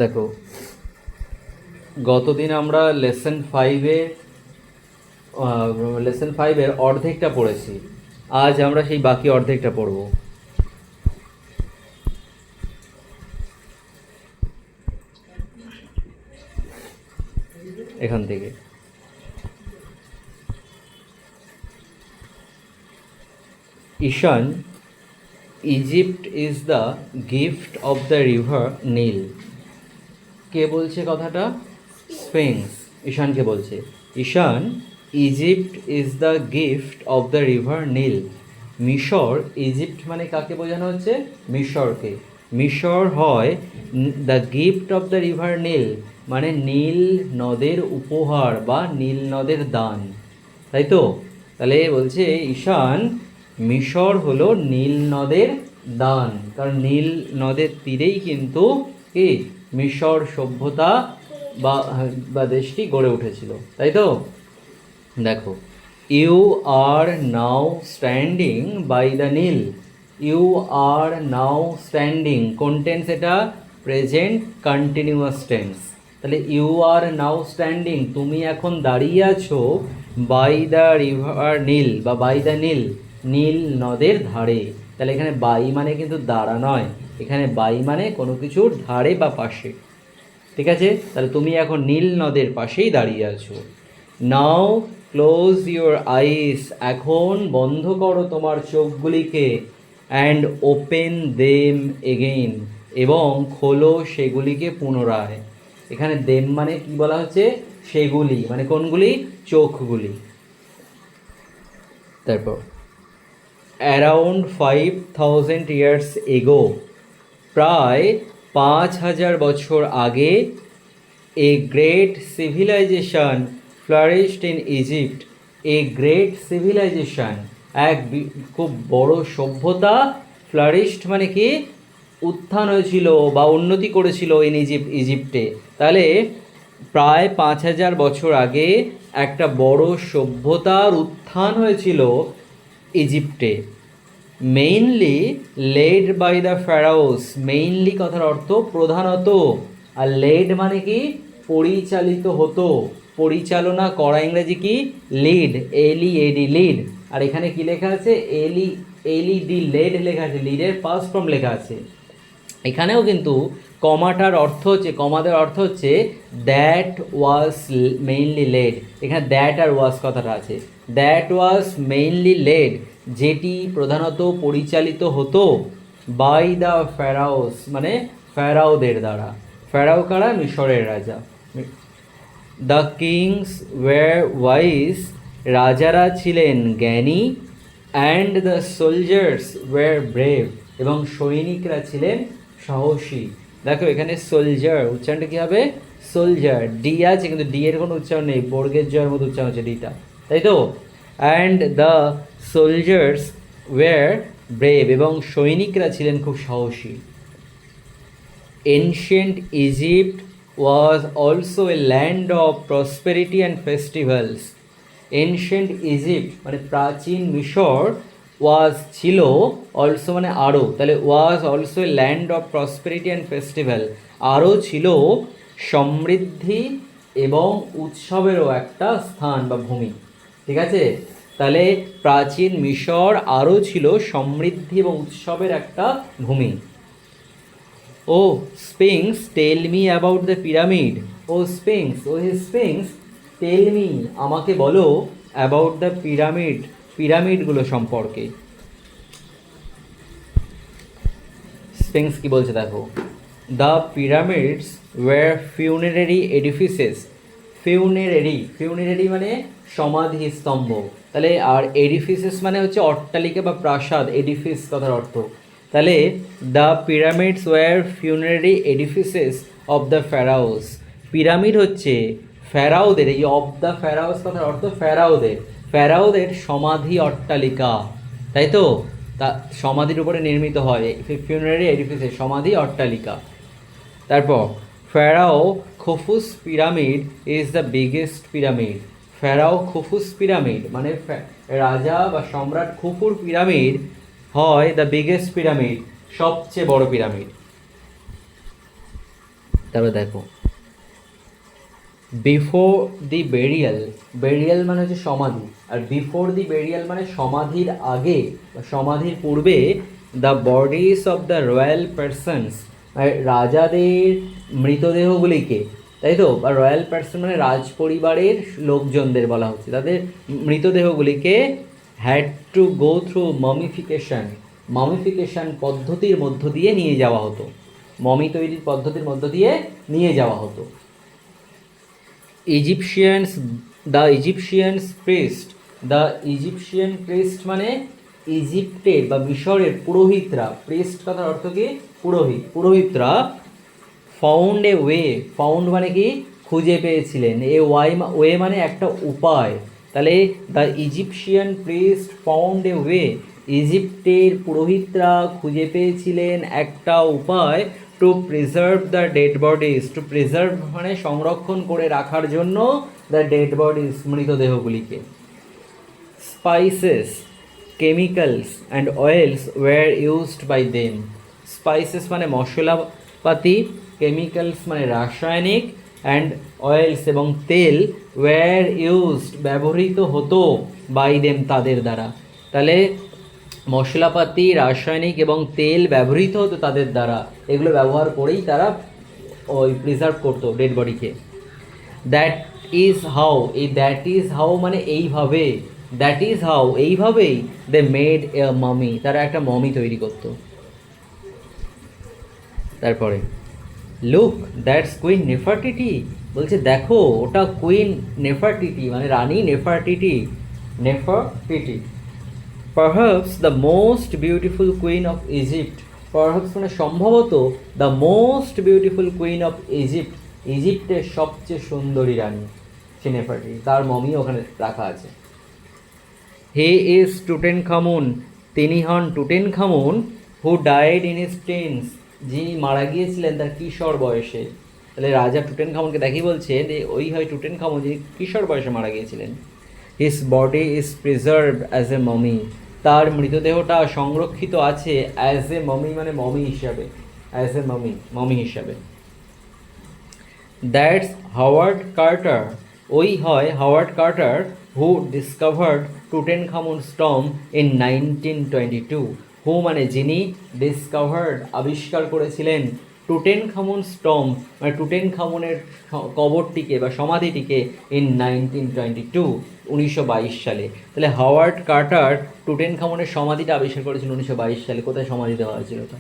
দেখো, গতদিন আমরা লেসন 5-এর অর্ধেকটা পড়েছি। আজ আমরা সেই বাকি অর্ধেকটা পড়ব। এখান থেকে Ishan, Egypt is the gift of the river Nile. কে বলছে কথাটা? স্ফিংস ঈশানকে বলছে। Ishan, Egypt is the gift of the river Nile. মিশর, ইজিপ্ট মানে কাকে বোঝানো হচ্ছে? মিশরকে। মিশর হয় the gift of the river Nile, মানে নীল নদের উপহার বা নীল নদের দান, তাই তো? তাহলে বলছে ঈশান, মিশর হলো নীল নদের দান, কারণ নীল নদের তীরেই কিন্তু কি মিশর সভ্যতা বা দেশটি গড়ে উঠেছিল, তাই তো? দেখো, you are now standing by the Nile. You are now standing কোন টেন্স? এটা প্রেজেন্ট কন্টিনিউয়াস টেন্স। তাহলে ইউ আর নাও স্ট্যান্ডিং, তুমি এখন দাঁড়িয়ে আছো বাই দ্য রিভার নীল বা বাই দ্য নীল, নীল নদের ধারে। তাহলে এখানে বাই মানে কিন্তু দাঁড়া নয়, এখানে বাই মানে কোনো কিছুর ধারে বা পাশে, ঠিক আছে? তাহলে তুমি এখন নীল নদের পাশেই দাঁড়িয়ে আছো। নাও ক্লোজ ইউর আইস, এখন বন্ধ করো তোমার চোখগুলিকে। অ্যান্ড ওপেন দেম এগেইন, এবং খোলো সেগুলিকে পুনরায়। এখানে দেম মানে কি বলা হচ্ছে? সেগুলি মানে কোনগুলি? চোখগুলি। তারপর অ্যারাউন্ড 5000 ইয়ার্স এগো, প্রায় 5000 বছর আগে, a great civilisation flourished in Egypt. A great civilisation, এক খুব বড় সভ্যতা, ফ্লারিশড মানে কি উত্থান হয়েছিল বা উন্নতি করেছিল ইন ইজিপ্টে। তাহলে প্রায় 5000 বছর আগে একটা বড় সভ্যতার উত্থান হয়েছিল ইজিপ্টে। Mainly led by the pharaohs, mainly কথার অর্থ প্রধানত, আর লেড মানে কি পরিচালিত হতো, পরিচালনা করা, ইংরেজি কি? Lead, LEAD, lead. আর এখানে কি লেখা আছে? LED, লেড লেখা আছে, লিডের পাস্ট ফর্ম লেখা আছে। এখানেও কিন্তু কমাটার অর্থ হচ্ছে, কমাদের অর্থ হচ্ছে দ্যাট ওয়াজ মেইনলি লেড। এখানে দ্যাট আর ওয়াজ কথাটা আছে। দ্যাট ওয়াজ মেইনলি লেড, যেটি প্রধানত পরিচালিত হতো বাই দ্য ফ্যারাওস মানে ফ্যারাওদের দ্বারা। ফ্যারাও কারা? মিশরের রাজা। দ্য কিংস ওয়্যার ওয়াইজ, রাজারা ছিলেন জ্ঞানী। And the soldiers were brave, এবং সৈনিকরা ছিলেন সাহসী। দেখো এখানে সোলজার উচ্চারণটা কী হবে? সোলজার, ডি আছে কিন্তু ডি এর কোনো উচ্চারণ নেই, বর্গের জয়ের মতো উচ্চারণ হচ্ছে ডিটা, তাই তো? And the soldiers were brave, এবং সৈনিকরা ছিলেন খুব সাহসী। Ancient Egypt was also a land of prosperity and festivals. Ancient Egypt মানে প্রাচীন মিশর, ওয়াজ ছিল, অলসো মানে আরও, তাহলে was also a land of prosperity and festival, আরও ছিল সমৃদ্ধি এবং উৎসবেরও একটা স্থান বা ভূমি, ঠিক আছে? তাহলে প্রাচীন মিশর আরও ছিল সমৃদ্ধি এবং উৎসবের একটা ভূমি। Oh sphinx, tell me about the pyramid. Oh sphinx, oh hey sphinx, tell me আমাকে বলো, অ্যাবাউট দ্য পিরামিড পিরামিডগুলো সম্পর্কে। স্পিংস কি বলছে দেখো, দ্য পিরামিডস ওয়্যার ফিউনারারি এডিফিসেস। ফিউনারারি মানে সমাধি স্তম্ভ, তাহলে আর এডিফিসেস মানে হচ্ছে অট্টালিকা বা প্রাসাদ, এডিফিস কথার অর্থ। তাহলে the pyramids were funerary edifices of the pharaohs, pyramid হচ্ছে ফ্যারাওদের, এই অফ দ্য ফ্যারাওস কথার অর্থ ফ্যারাওদের সমাধি অট্টালিকা, তাই তো? তা সমাধির উপরে নির্মিত হয় ফিউনারারি এডিফিসেস, সমাধি অট্টালিকা। তারপর pharaoh Khufu's pyramid is the biggest pyramid. Pharaoh Khufu's pyramid মানে রাজা বা সম্রাট খুফুর পিরামিড হয় দ্য বিগেস্ট পিরামিড, সবচেয়ে বড় পিরামিড। তারপর দেখো, বিফোর দি বেরিয়াল, বেরিয়াল মানে হচ্ছে সমাধি, আর বিফোর দি বেরিয়াল মানে সমাধির আগে বা সমাধির পূর্বে, the bodies of the royal persons, রাজাদের মৃতদেহগুলিকে, তাই তো, বা রয়্যাল পার্সন মানে রাজ পরিবারের লোকজনদের বলা হচ্ছে, তাদের মৃতদেহগুলিকে had to go through mummification, mummification পদ্ধতির মধ্য দিয়ে নিয়ে যাওয়া হতো, মমি তৈরির পদ্ধতির মধ্য দিয়ে নিয়ে যাওয়া হতো। Egyptians, the Egyptians priest, the Egyptian priest মানে ইজিপ্টের বা মিশরের পুরোহিতরা, প্রিস্ট কথার অর্থ কি পুরোহিত, পুরোহিতরা ফাউন্ড এ ওয়ে, ফাউন্ড মানে কি খুঁজে পেয়েছিলেন, এ ওয়ে মানে একটা উপায়, তাহলে the Egyptian priest found a way, ইজিপ্টের পুরোহিতরা খুঁজে পেয়েছিলেন একটা উপায়, to preserve the dead bodies, to preserve মানে সংরক্ষণ করে রাখার জন্য দ্য ডেড বডিজ মৃতদেহগুলিকে। Spices, chemicals and oils were used by them, spices মানে মশলাপাতি, কেমিক্যালস মানে রাসায়নিক, অ্যান্ড অয়েলস এবং তেল, ওয়্যার ইউজড ব্যবহৃত হতো, বাই দেম তাদের দ্বারা, তাহলে মশলাপাতি, রাসায়নিক এবং তেল ব্যবহৃত হতো তাদের দ্বারা, এগুলো ব্যবহার করেই তারা ওই প্রিজার্ভ করতো ডেড বডিকে। দ্যাট ইজ হাউ, এই দ্যাট ইজ হাউ মানে এইভাবে, দ্যাট ইজ হাউ এইভাবেই দে মেড এ মামি, তারা একটা মমি তৈরি করতো। তারপরে লুক দ্যাটস কুইন নেফারটিটি, বলছে দেখো ওটা কুইন নেফারটিটি মানে রানী Nefertiti, Nefertiti perhaps the most beautiful queen of Egypt, perhaps মানে সম্ভবত the most beautiful queen of Egypt, ইজিপ্টের সবচেয়ে সুন্দরী রানী সে নেফারটিটি, তার মমি ওখানে রাখা আছে। হি ইজ টুটেনখামুন, তিনি হন টুটেনখামুন, হু ডাইড ইন হিজ টিনস, যিনি মারা গিয়েছিলেন তার কিশোর বয়সে, তাহলে রাজা টুটেনখামুনকে দেখি বলছে যে ওই হয় টুটেনখামুন যিনি কিশোর বয়সে মারা গিয়েছিলেন। His body is preserved as a mummy, তার মৃতদেহটা সংরক্ষিত আছে অ্যাজ এ মমি মানে মমি হিসাবে, অ্যাজ এ মমি, মমি হিসাবে। দ্যাটস হাওয়ার্ড কার্টার, ওই হয় Howard Carter, who discovered Tutankhamun's tomb in 1922, who মানে যিনি, ডিসকভার্ড আবিষ্কার করেছিলেন, টুটেনখামুনস টম্ব মানে টুটেনখামুনের কবরটিকে বা সমাধিটিকে, ইন 1922 1922 সালে, তাহলে হাওয়ার্ড কার্টার টুটেনখামুনের সমাধিটা আবিষ্কার করেছিলেন 1922 সালে, কোথায় সমাধি দেওয়া হয়েছিল তা।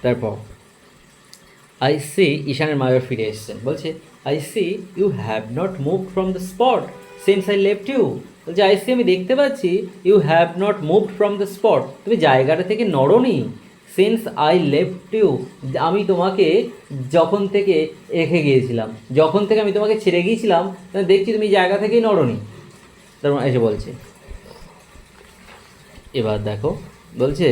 তারপর আই সি, ঈশানের মায়ের ফিরে এসছেন, বলছে I see you have not moved from the spot since I left you, বলছে আই সি আমি দেখতে পাচ্ছি, you have not moved from the spot, তুমি জায়গাটা থেকে নড়োনি, সিন্স আই লেফট ইউ আমি তোমাকে যখন থেকে রেখে গিয়েছিলাম, যখন থেকে আমি তোমাকে ছেড়ে গিয়েছিলাম দেখছি তুমি জায়গা থেকেই নড়োনি, তারপর এসে বলছে। এবার দেখো বলছে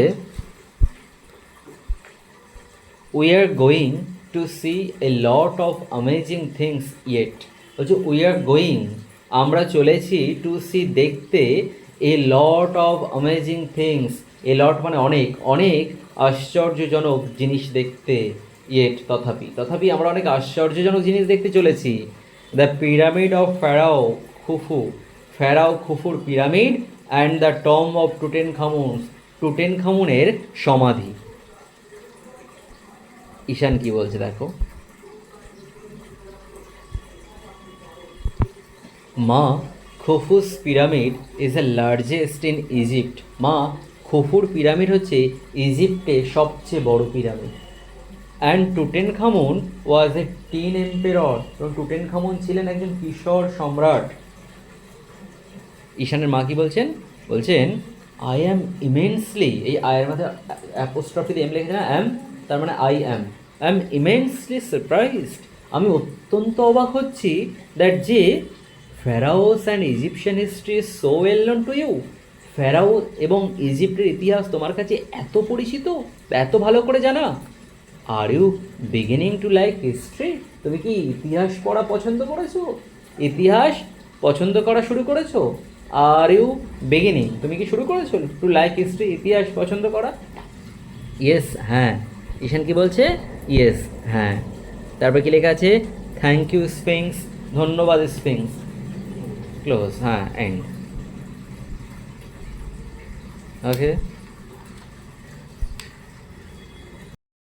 we are going to see a lot of amazing things yet, বলছে উই আর গোয়িং আমরা চলেছি, টু সি দেখতে, a lot of amazing things, a lot মানে অনেক, অনেক আশ্চর্যজনক জিনিস দেখতে, ইয়েট তথাপি, তথাপি আমরা অনেক আশ্চর্যজনক জিনিস দেখতে চলেছি। The pyramid of pharaoh Khufu, pharaoh খুফুর pyramid, and the tomb of Tutankhamun, টুটেনখামুনের সমাধি। ঈশান কি বলছে দেখো, মা Khufu's pyramid is the largest in Egypt, মা খুফুর পিরামিড হচ্ছে ইজিপ্টে সবচেয়ে বড় pyramid. And Tutankhamun was a teen emperor, এবং টুটেনখামুন ছিলেন একজন কিশোর সম্রাট। ঈশানের মা কি বলছেন, বলছেন আই অ্যাম ইমেন্সলি, এই আয়ের মধ্যে অ্যাপোস্ট্রফি দিয়ে এম লিখেছে না, অ্যাম তার মানে আই অ্যাম ইমেন্সলি সারপ্রাইজড, আমি অত্যন্ত অবাক হচ্ছি, দ্যাট যে pharaohs and Egyptian history is so well known to you, pharaoh এবং ইজিপ্টের ইতিহাস তোমার কাছে এত পরিচিত, এত ভালো করে জানা। Are you beginning to like history, তুমি কি ইতিহাস পড়া পছন্দ করেছো, ইতিহাস পছন্দ করা শুরু করেছো। আর ইউ বিগিনিং তুমি কি শুরু করেছো টু লাইক হিস্ট্রি, ইতিহাস পছন্দ করা। ইয়েস হ্যাঁ, ঈশান কি বলছে, ইয়েস হ্যাঁ। তারপর কি লেখা আছে? থ্যাংক ইউ স্পিংস, ধন্যবাদ স্পিংস। ক্লোজ, হ্যাঁ, এন্ড। ওকে।